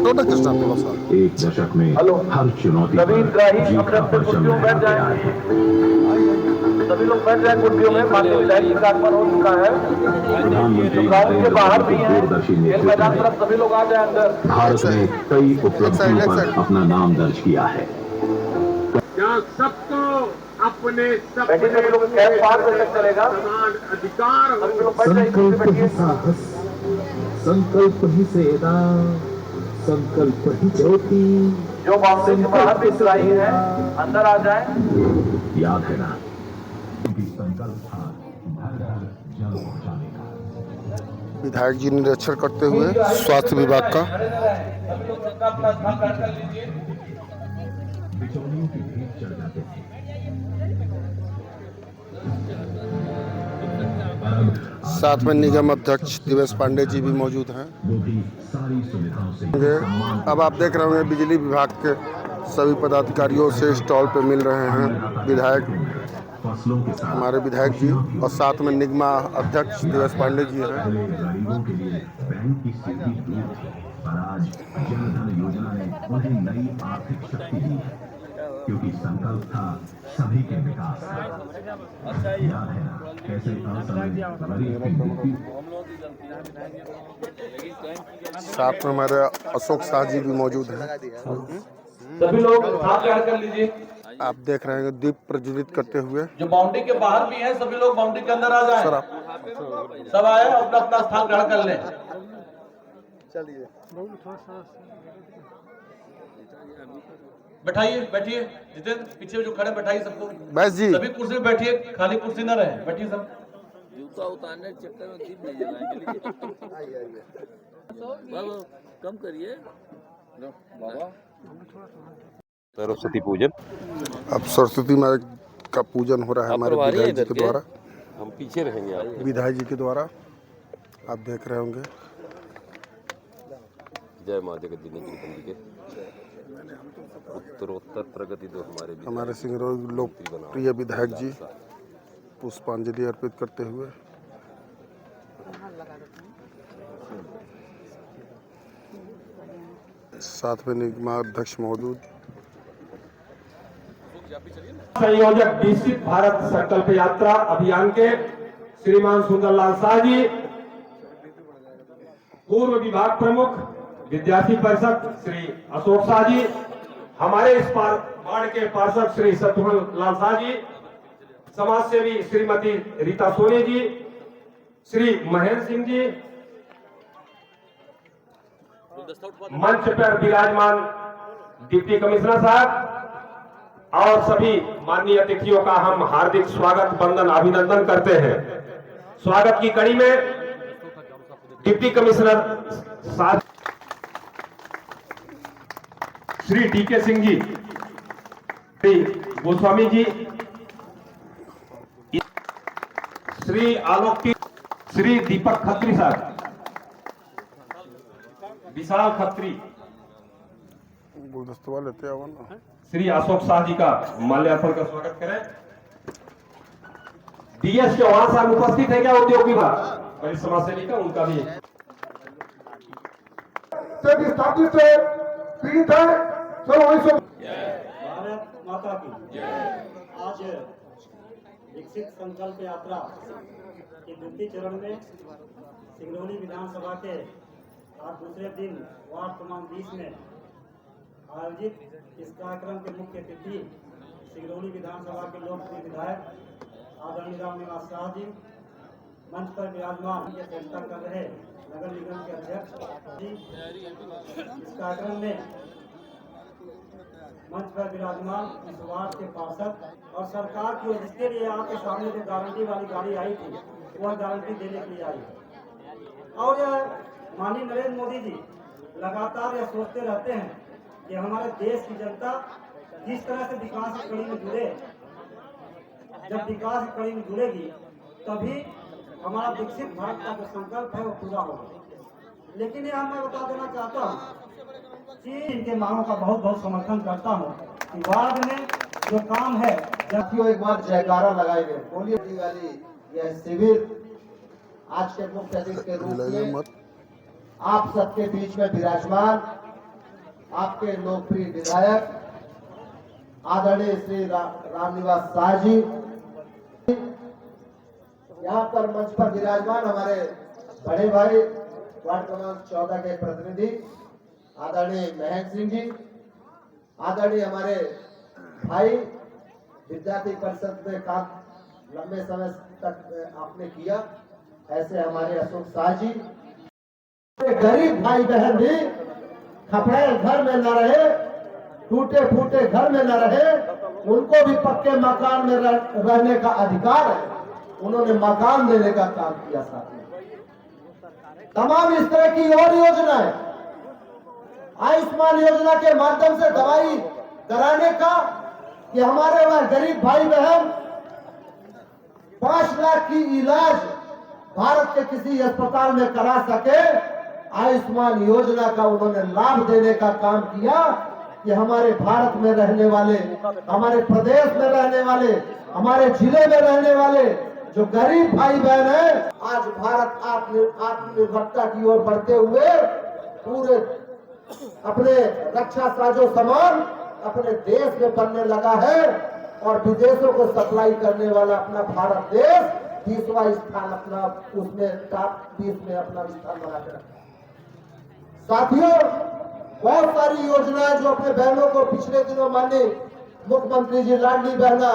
हटो ना कृष्णा थोड़ा सा। एक दशक में हर चुनौती पर जीत का परचम लहराया है। सभी लोग बैठ जाए कुर्सियों में। माननीय विधायक जी का आगमन हो चुका है। प्रधानमंत्री जो ग्राउंड के नरेंद्र बाहर मोदी भी के हैं, दूरदर्शी खेल नेतृत्व मैदान में तरफ सभी लोग आ जाए अंदर। भारत ने कई उपलब्धियों पर अपना नाम दर्ज किया है। जहाँ सबको अपने बैठिए सपने सभी लोग, पूरे कैब 5 बजे करने तक का चलेगा। समान अधिकार हो। सभी लोग बैठ जाइए, कुर्सी संकल्प ही बैठिए। साहस, संकल्प ही सेना, संकल्प ही ज्योति। जो बाउंड्री के बाहर भी खिलाड़ी हैं, अंदर आ जाए। याद है ना, क्योंकि संकल्प था घर घर जल पहुंचाने का। विधायक जी निरीक्षण करते हुए स्वास्थ्य विभाग का। बिचौलियों की भीड़ चढ़ जाते थे। साथ में निगम अध्यक्ष दिवेश पांडे जी भी मौजूद हैं। वो भी सारी सुविधाओं से अब आप देख रहे होंगे बिजली विभाग के सभी पदाधिकारियों से स्टॉल पे मिल रहे हैं विधायक, फसलों के साथ हमारे विधायक जी, और साथ में निगमा अध्यक्ष दिवेश पांडे जी हैं। गरीबों के लिए बैंक की स्थिति दूर थी, पर आज जन धन योजना ने उन्हें नई आर्थिक शक्ति दी है, क्योंकि संकल्प था सभी के विकास का। याद है ना कैसे असमय गरीब की मृत्यु। साथ में हमारे अशोक शाह जी भी मौजूद हैं। सभी लोग हाथ जोड़ कर लीजिए। आप देख रहे हैं दीप प्रज्वलित करते हुए। जो बाउंड्री के बाहर भी हैं, सभी लोग बाउंड्री के अंदर आ जाएं। सर आप सब आए, अपना अपना स्थान ग्रहण कर लें। चलिए, बैठाइए, बैठिए। जितेंद्र पीछे जो खड़े बैठाइए सबको। बैस जी सभी कुर्सी पे बैठिए, खाली कुर्सी न रहे। बैठिए सब। जूता उतारने के चक्कर में दीप नहीं जलाएंगे। बाबा कम करिए बाबा। सरस्वती पूजन अब सरस्वती माता का पूजन हो रहा है हमारे विधायक जी के द्वारा, हम पीछे रहेंगे आप। विधायक जी के द्वारा आप देख रहे होंगे। जय माँ जगत जननी के उत्तरोत्तर प्रगति दो हमारे सिंगरौली लोकप्रिय विधायक जी पुष्पांजलि अर्पित करते हुए। साथ में निगमा अध्यक्ष मौजूद। संयोजक विकसित भारत संकल्प यात्रा अभियान के श्रीमान सुंदरलाल शाह जी, पूर्व विभाग प्रमुख विद्यार्थी परिषद श्री अशोक शाह जी, हमारे इस वार्ड के पार्षद श्री शत्रुघ्न लाल शाह जी, समाज सेवी श्रीमती रीता सोनी जी, श्री महेंद्र सिंह जी, मंच पर विराजमान डिप्टी कमिश्नर साहब और सभी माननीय अतिथियों का हम हार्दिक स्वागत वंदन अभिनंदन करते हैं। स्वागत की कड़ी में डिप्टी कमिश्नर साहब श्री डीके सिंह जी, श्री गोस्वामी जी, श्री आलोक, श्री दीपक खत्री साहब, विशाल खत्री, गुलदस्ता लेते आओ ना। श्री अशोक शाह जी का माल्यार्पण का स्वागत करें। डीएस चौहान साहब उपस्थित है क्या उद्योग विभाग बड़ी समाज सेवी का, उनका भी स्थापित है, पीड़ित है, सब वही सब। भारत माता की आज विकसित संकल्प यात्रा के द्वितीय चरण में सिंगरौली विधानसभा के आज दूसरे दिन वार्ड क्रमांक 20 में आयोजित इस कार्यक्रम के मुख्य अतिथि सिंगरौली विधानसभा के लोकप्रिय विधायक आदरणीय राम निवास शाह जी, मंच पर विराजमान की अध्यक्षता कर रहे नगर निगम के अध्यक्ष जी, इस कार्यक्रम में मंच पर विराजमान इस वार्ड के पार्षद और सरकार की ओर जिसके लिए आपके सामने जो गारंटी वाली गाड़ी आई थी वह गारंटी देने के लिए आई है। और माननीय नरेंद्र मोदी जी लगातार यह सोचते रहते हैं कि हमारे देश की जनता किस तरह से विकास की कड़ी में जुड़े। जब विकास की कड़ी में जुड़ेगी तभी हमारा विकसित भारत का जो संकल्प है वो पूरा होगा। लेकिन यह मैं बता देना चाहता हूँ कि इनके मांगों का बहुत बहुत समर्थन करता हूँ कि वार्ड में जो काम है, जबकि एक बार जयकारा लगाएंगे बोलिए वाली यह शिविर आज के मुख्य अतिथि के रूप में आप सबके बीच में विराजमान आपके लोकप्रिय विधायक आदरणीय श्री रामनिवास शाह जी, यहाँ पर मंच पर विराजमान हमारे बड़े भाई वार्ड क्रमांक 14 के प्रतिनिधि आदरणीय महेंद्र सिंह जी, आदरणीय हमारे भाई विद्यार्थी परिषद में काम लंबे समय तक आपने किया, ऐसे हमारे अशोक शाह जी। गरीब भाई बहन भी खपड़े घर में न रहे, टूटे फूटे घर में न रहे, उनको भी पक्के मकान में रहने का अधिकार है। उन्होंने मकान देने का काम किया। साथियों, तमाम इस तरह की और योजनाएं, आयुष्मान योजना के माध्यम से दवाई कराने का, कि हमारे वह गरीब भाई बहन 5 लाख की इलाज भारत के किसी अस्पताल में करा सके, आयुष्मान योजना का उन्होंने लाभ देने का काम किया। कि हमारे भारत में रहने वाले, हमारे प्रदेश में रहने वाले, हमारे जिले में रहने वाले जो गरीब भाई बहन है, आज भारत आत्मनिर्भरता की ओर बढ़ते हुए पूरे अपने रक्षा साजो सामान अपने देश में बनने लगा है, और विदेशों को सप्लाई करने वाला अपना भारत देश 20वां स्थान अपना उसमें टॉप 20 में अपना स्थान बनाकर रखा। साथियों, बहुत सारी योजनाएं जो अपने बहनों को पिछले दिनों माननीय मुख्यमंत्री जी लाडली बहना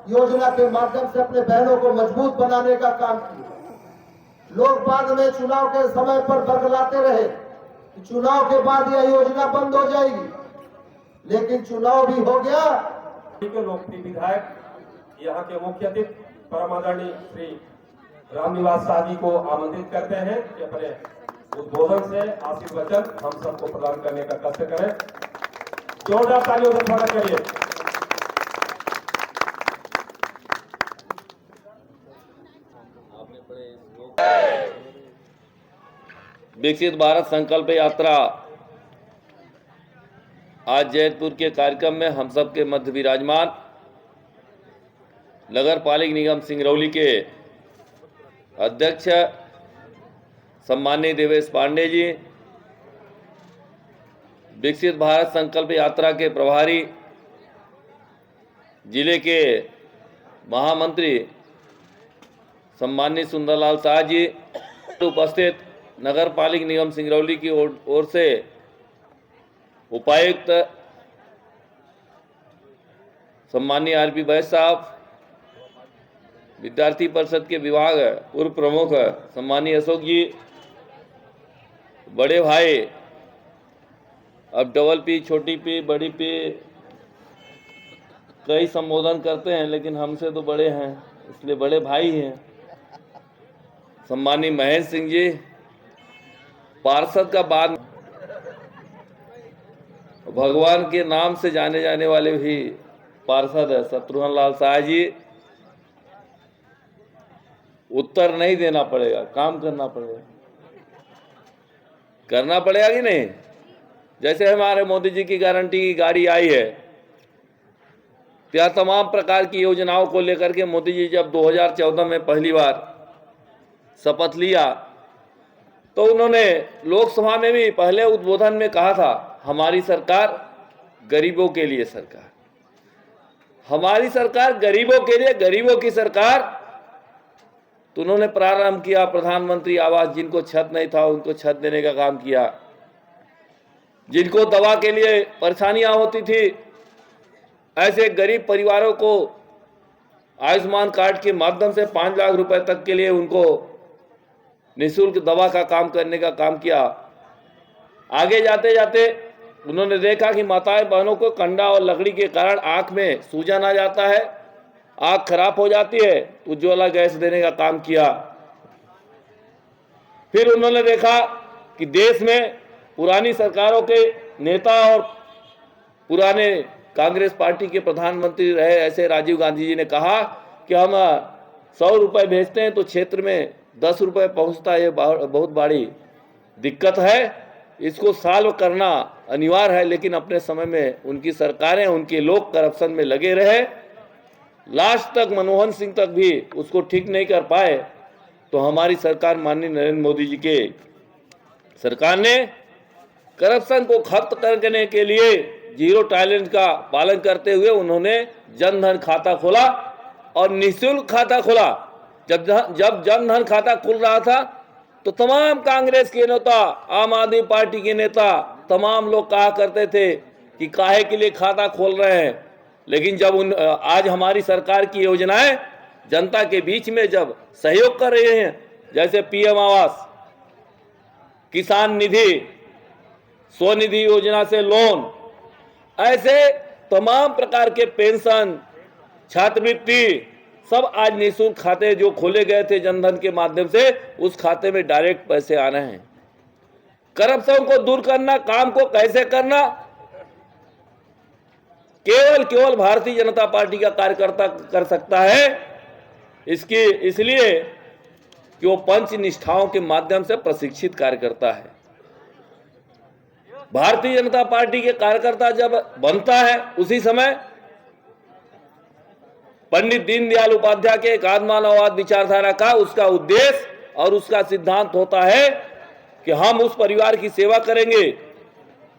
योजना के माध्यम से अपने बहनों को मजबूत बनाने का काम किया। लोग बाद में चुनाव के समय पर बरगलाते रहे कि चुनाव के बाद यह योजना बंद हो जाएगी, लेकिन चुनाव भी हो गया। के लोकप्रिय विधायक यहाँ के मुख्य अतिथि परम आदरणीय श्री रामनिवास शाह जी को आमंत्रित करते हैं कि अपने उद्बोधन से आशीर्वचन हम सबको प्रदान करने का कष्ट करें। जोरदार तालियों से स्वागत करिए। विकसित भारत संकल्प यात्रा आज जैतपुर के कार्यक्रम में हम सब के मध्य विराजमान नगर पालिक निगम सिंगरौली के अध्यक्ष सम्माननीय देवेश पांडे जी, विकसित भारत संकल्प यात्रा के प्रभारी जिले के महामंत्री सम्माननीय सुंदरलाल शाह जी, उपस्थित नगर पालिक निगम सिंगरौली की ओर से उपायुक्त सम्माननीय आरपी बैस साहब, विद्यार्थी परिषद के विभाग पूर्व प्रमुख सम्माननीय अशोक जी, बड़े भाई अब डबल पी, छोटी पी, बड़ी पी कई संबोधन करते हैं, लेकिन हमसे तो बड़े हैं इसलिए बड़े भाई हैं, सम्माननीय महेंद्र सिंह जी, पार्षद का बाद भगवान के नाम से जाने जाने वाले भी पार्षद है शत्रुघ्न लाल शाह जी। उत्तर नहीं देना पड़ेगा, काम करना पड़ेगा, करना पड़ेगा कि नहीं। जैसे हमारे मोदी जी की गारंटी की गाड़ी आई है, क्या तमाम प्रकार की योजनाओं को लेकर के मोदी जी जब 2014 में पहली बार शपथ लिया तो उन्होंने लोकसभा में भी पहले उद्बोधन में कहा था, हमारी सरकार गरीबों के लिए सरकार, हमारी सरकार गरीबों के लिए, गरीबों की सरकार। तो उन्होंने प्रारंभ किया प्रधानमंत्री आवास, जिनको छत नहीं था उनको छत देने का काम किया, जिनको दवा के लिए परेशानियां होती थी ऐसे गरीब परिवारों को आयुष्मान कार्ड के माध्यम से 5 लाख रुपए तक के लिए उनको निःशुल्क दवा का काम करने का काम किया। आगे जाते जाते उन्होंने देखा कि माताएं बहनों को कंडा और लकड़ी के कारण आंख में सूजन आ जाता है, आंख खराब हो जाती है, उज्ज्वला गैस देने का काम किया। फिर उन्होंने देखा कि देश में पुरानी सरकारों के नेता और पुराने कांग्रेस पार्टी के प्रधानमंत्री रहे ऐसे राजीव गांधी जी ने कहा कि हम 100 रुपए भेजते हैं तो क्षेत्र में 10 रुपए पहुंचता है, ये बहुत बड़ी दिक्कत है, इसको सॉल्व करना अनिवार्य है। लेकिन अपने समय में उनकी सरकारें, उनके लोग करप्शन में लगे रहे, लास्ट तक मनमोहन सिंह तक भी उसको ठीक नहीं कर पाए। तो हमारी सरकार माननीय नरेंद्र मोदी जी के सरकार ने करप्शन को खत्म करने के लिए जीरो टॉलरेंस का पालन करते हुए उन्होंने जन धन खाता खोला और निःशुल्क खाता खोला। जब जन धन खाता खुल रहा था तो तमाम कांग्रेस के नेता, आम आदमी पार्टी के नेता, तमाम लोग कहा करते थे कि काहे के लिए खाता खोल रहे हैं। लेकिन जब आज हमारी सरकार की योजनाएं जनता के बीच में जब सहयोग कर रहे हैं, जैसे पीएम आवास, किसान निधि, स्वनिधि योजना से लोन, ऐसे तमाम प्रकार के पेंशन, छात्रवृत्ति सब आज निःशुल्क खाते जो खोले गए थे जनधन के माध्यम से, उस खाते में डायरेक्ट पैसे आ रहे हैं। करप्शन को दूर करना, काम को कैसे करना, केवल भारतीय जनता पार्टी का कार्यकर्ता कर सकता है। इसलिए कि वो पंच निष्ठाओं के माध्यम से प्रशिक्षित कार्यकर्ता है। भारतीय जनता पार्टी के कार्यकर्ता जब बनता है, उसी समय पंडित दीनदयाल उपाध्याय के एकात्ममानववाद विचारधारा का उसका उद्देश्य और उसका सिद्धांत होता है कि हम उस परिवार की सेवा करेंगे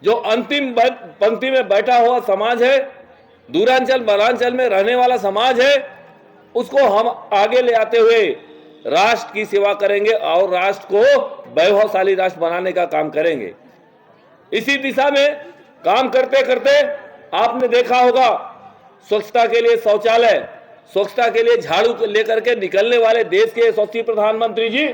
जो अंतिम पंक्ति में बैठा हुआ समाज है, दूरांचल वनांचल में रहने वाला समाज है, उसको हम आगे ले आते हुए राष्ट्र की सेवा करेंगे और राष्ट्र को वैभवशाली राष्ट्र बनाने का काम करेंगे। इसी दिशा में काम करते करते आपने देखा होगा, स्वच्छता के लिए शौचालय, स्वच्छता के लिए झाड़ू लेकर के निकलने वाले देश के यशस्वी प्रधानमंत्री जी,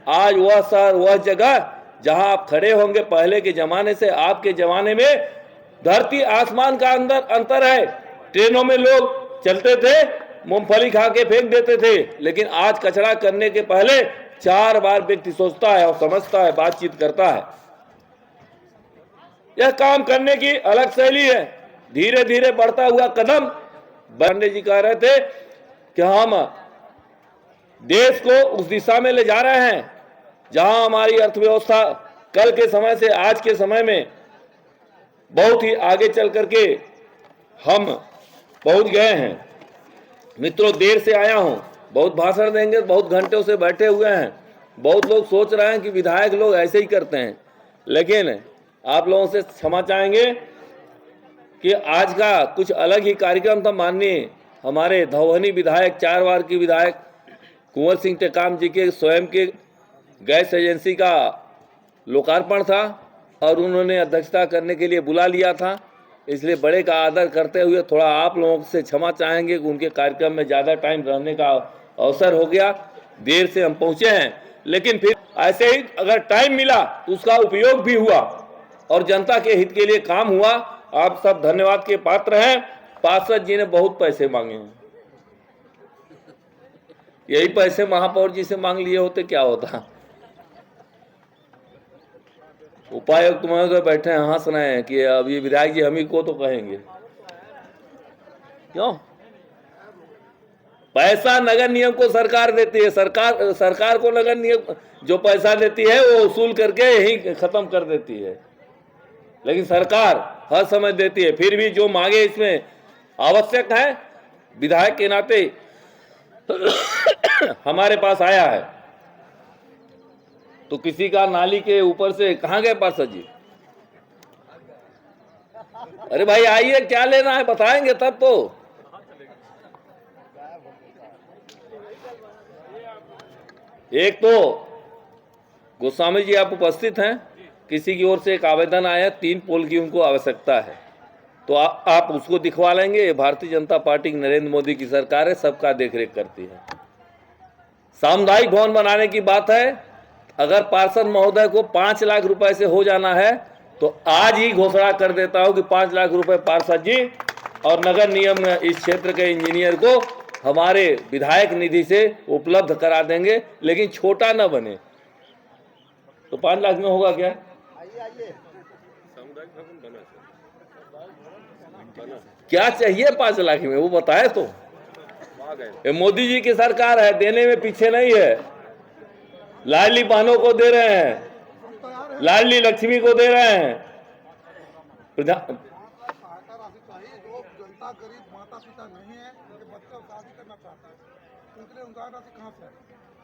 आज वह शहर, वह जगह जहां आप खड़े होंगे, पहले के जमाने से आपके जमाने में धरती आसमान का अंतर है। ट्रेनों में लोग चलते थे, मूंगफली खा के फेंक देते थे, लेकिन आज कचरा करने के पहले 4 बार व्यक्ति सोचता है और समझता है, बातचीत करता है। यह काम करने की अलग शैली है, धीरे धीरे बढ़ता हुआ कदम। पांडे जी कह रहे थे कि हम देश को उस दिशा में ले जा रहे हैं जहां हमारी अर्थव्यवस्था कल के समय से आज के समय में बहुत ही आगे चल करके हम पहुंच गए हैं। मित्रों, देर से आया हूं, बहुत भाषण देंगे, बहुत घंटों से बैठे हुए हैं। बहुत लोग सोच रहे हैं कि विधायक लोग ऐसे ही करते हैं, लेकिन आप लोगों से क्षमा चाहेंगे कि आज का कुछ अलग ही कार्यक्रम था। माननीय हमारे धौवनी विधायक, 4 बार की विधायक कुंवर सिंह टेकाम जी के स्वयं के गैस एजेंसी का लोकार्पण था और उन्होंने अध्यक्षता करने के लिए बुला लिया था। इसलिए बड़े का आदर करते हुए थोड़ा आप लोगों से क्षमा चाहेंगे कि उनके कार्यक्रम में ज़्यादा टाइम रहने का अवसर हो गया, देर से हम पहुँचे हैं। लेकिन फिर ऐसे ही अगर टाइम मिला तो उसका उपयोग भी हुआ और जनता के हित के लिए काम हुआ। आप सब धन्यवाद के पात्र हैं। पार्षद जी ने बहुत पैसे मांगे हैं, यही पैसे महापौर जी से मांग लिए होते क्या होता। उपायुक्त महोदय बैठे हैं, हंस रहे हैं कि अब ये विधायक जी हम ही को तो कहेंगे। क्यों? पैसा नगर निगम को सरकार देती है, सरकार को नगर निगम जो पैसा देती है वो वसूल करके यही खत्म कर देती है, लेकिन सरकार हर समय देती है। फिर भी जो मांगे इसमें आवश्यक है, विधायक के नाते हमारे पास आया है। तो किसी का नाली के ऊपर से कहां गए पार्षद जी? अरे भाई आइए, क्या लेना है बताएंगे तब तो। एक तो गोस्वामी जी आप उपस्थित हैं, किसी की ओर से एक आवेदन आया, 3 पोल की उनको आवश्यकता है, तो आप उसको दिखवा लेंगे। ये भारतीय जनता पार्टी नरेंद्र मोदी की सरकार है, सबका देखरेख करती है। सामुदायिक भवन बनाने की बात है, अगर पार्षद महोदय को 5 लाख रुपए से हो जाना है तो आज ही घोषणा कर देता हूं कि 5 लाख रुपए पार्षद जी और नगर निगम इस क्षेत्र के इंजीनियर को हमारे विधायक निधि से उपलब्ध करा देंगे, लेकिन छोटा ना बने। तो 5 लाख में होगा क्या? क्या चाहिए 5 लाख में, वो बताए तो। ये मोदी जी की सरकार है, देने में पीछे नहीं है। लाडली बहनों को दे रहे हैं, लाडली लक्ष्मी को दे रहे हैं।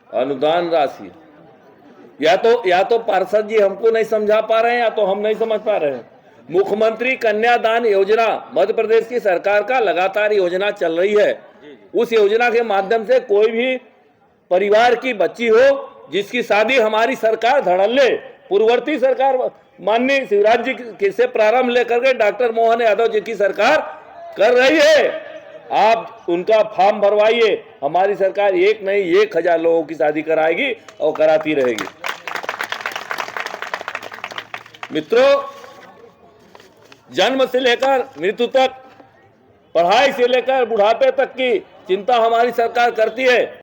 अनुदान राशि या तो पार्षद जी हमको नहीं समझा पा रहे हैं या तो हम नहीं समझ पा रहे हैं। मुख्यमंत्री कन्यादान योजना मध्य प्रदेश की सरकार का लगातार योजना चल रही है। उस योजना के माध्यम से कोई भी परिवार की बच्ची हो जिसकी शादी हमारी सरकार धड़ल्ले पूर्ववर्ती सरकार माननीय शिवराज जी से प्रारंभ लेकर के डॉक्टर मोहन यादव जी की सरकार कर रही है। आप उनका फॉर्म भरवाइए, हमारी सरकार एक नहीं 1000 लोगों की शादी कराएगी और कराती रहेगी। मित्रों, जन्म से लेकर मृत्यु तक, पढ़ाई से लेकर बुढ़ापे तक की चिंता हमारी सरकार करती है।